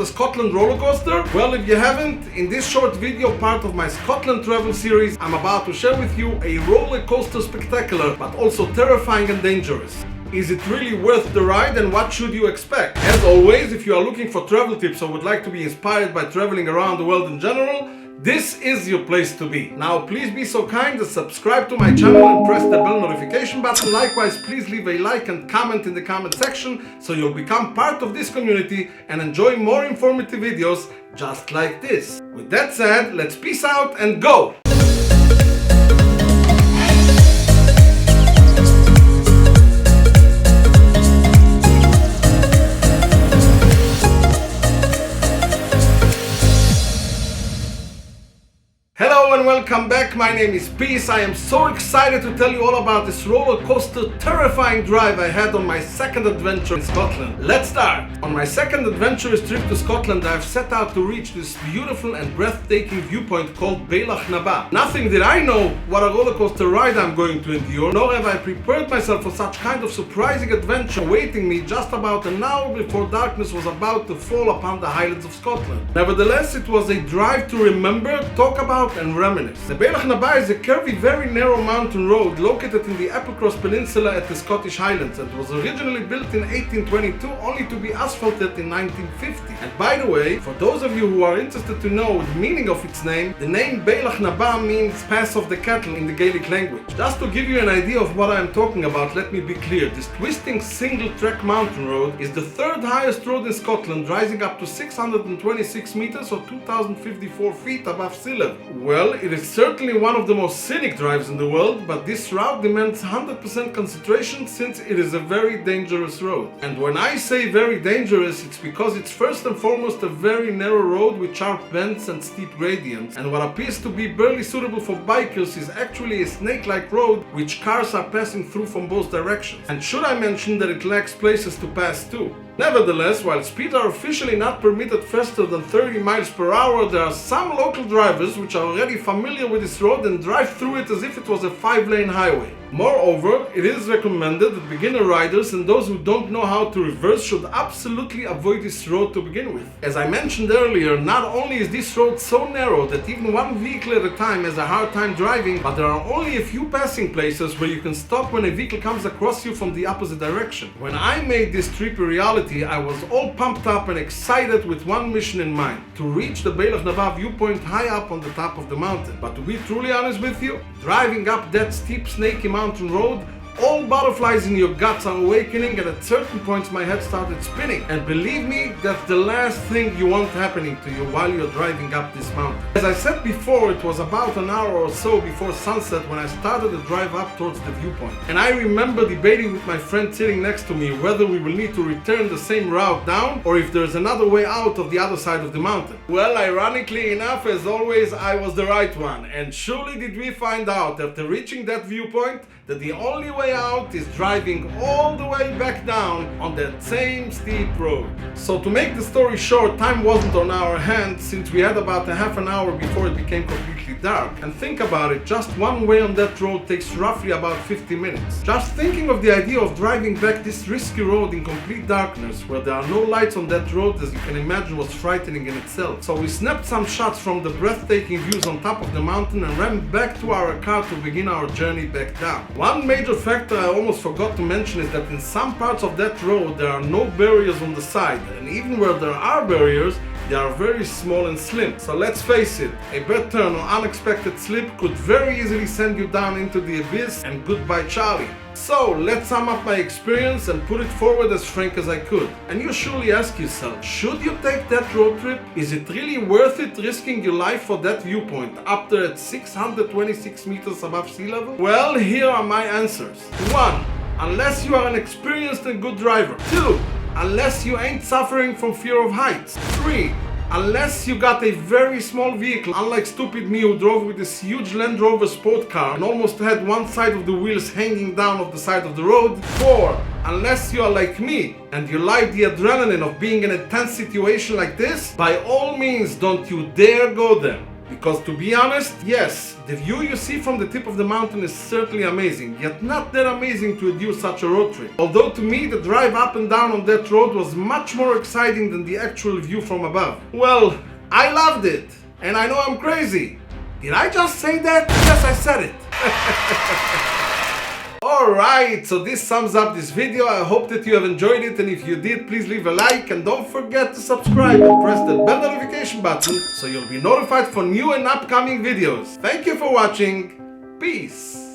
the Scotland roller coaster? Well, if you haven't, in this short video part of my Scotland travel series, I'm about to share with you a roller coaster spectacular, but also terrifying and dangerous. Is it really worth the ride, and what should you expect? As always, if you are looking for travel tips or would like to be inspired by traveling around the world in general, this is your place to be. Now please be so kind as subscribe to my channel and press the bell notification button. Likewise, please leave a like and comment in the comment section so you'll become part of this community and enjoy more informative videos just like this. With that said, let's peace out and go! Hello and welcome back, my name is Peace. I am so excited to tell you all about this roller coaster terrifying drive I had on my second adventure in Scotland. Let's start! On my second adventurous trip to Scotland, I've set out to reach this beautiful and breathtaking viewpoint called Bealach Na Ba. Nothing did I know what a roller coaster ride I'm going to endure, nor have I prepared myself for such kind of surprising adventure awaiting me just about an hour before darkness was about to fall upon the Highlands of Scotland. Nevertheless, it was a drive to remember, talk about and reminisce. The Bealach Na Ba is a curvy, very narrow mountain road located in the Applecross peninsula at the Scottish Highlands and was originally built in 1822 only to be asphalted in 1950. And by the way, for those of you who are interested to know the meaning of its name, the name Bealach Na Ba means Pass of the Cattle in the Gaelic language. Just to give you an idea of what I am talking about, let me be clear. This twisting single-track mountain road is the third highest road in Scotland, rising up to 626 meters or 2,054 feet above sea level. Well, it is certainly one of the most scenic drives in the world, but this route demands 100% concentration since it is a very dangerous road. And when I say very dangerous, it's because it's first and foremost a very narrow road with sharp bends and steep gradients, and what appears to be barely suitable for bikers is actually a snake-like road which cars are passing through from both directions. And should I mention that it lacks places to pass too. Nevertheless, while speeds are officially not permitted faster than 30 miles per hour, there are some local drivers which are already familiar with this road and drive through it as if it was a 5-lane highway. Moreover, it is recommended that beginner riders and those who don't know how to reverse should absolutely avoid this road to begin with. As I mentioned earlier, not only is this road so narrow that even one vehicle at a time has a hard time driving, but there are only a few passing places where you can stop when a vehicle comes across you from the opposite direction. When I made this trip a reality, I was all pumped up and excited with one mission in mind: to reach the Bealach Na Ba viewpoint high up on the top of the mountain. But to be truly honest with you, driving up that steep snaky mountain road, all butterflies in your guts are awakening, and at certain points my head started spinning. And believe me, that's the last thing you want happening to you while you're driving up this mountain. As I said before, it was about an hour or so before sunset when I started the drive up towards the viewpoint. And I remember debating with my friend sitting next to me whether we will need to return the same route down or if there's another way out of the other side of the mountain. Well, ironically enough, as always, I was the right one. And surely did we find out after reaching that viewpoint that the only way out is driving all the way back down on that same steep road. So to make the story short, time wasn't on our hands since we had about a half an hour before it became completely dark. And think about it, just one way on that road takes roughly about 50 minutes. Just thinking of the idea of driving back this risky road in complete darkness where there are no lights on that road, as you can imagine, was frightening in itself. So we snapped some shots from the breathtaking views on top of the mountain and ran back to our car to begin our journey back down. One major factor I almost forgot to mention is that in some parts of that road there are no barriers on the side, and even where there are barriers, they are very small and slim. So let's face it, a bad turn or unexpected slip could very easily send you down into the abyss, and goodbye Charlie. So let's sum up my experience and put it forward as frank as I could. And you surely ask yourself, should you take that road trip? Is it really worth it risking your life for that viewpoint up there at 626 meters above sea level? Well, here are my answers. 1. Unless you are an experienced and good driver. 2. Unless you ain't suffering from fear of heights. 3. Unless you got a very small vehicle, unlike stupid me who drove with this huge Land Rover sport car and almost had one side of the wheels hanging down off the side of the road. 4. Unless you are like me and you like the adrenaline of being in a tense situation like this, by all means don't you dare go there. Because to be honest, yes, the view you see from the tip of the mountain is certainly amazing, yet not that amazing to do such a road trip. Although to me the drive up and down on that road was much more exciting than the actual view from above. Well, I loved it, and I know I'm crazy. Did I just say that? Yes, I said it. Alright, so this sums up this video. I hope that you have enjoyed it, and if you did, please leave a like and don't forget to subscribe and press the bell notification button so you'll be notified for new and upcoming videos. Thank you for watching. Peace.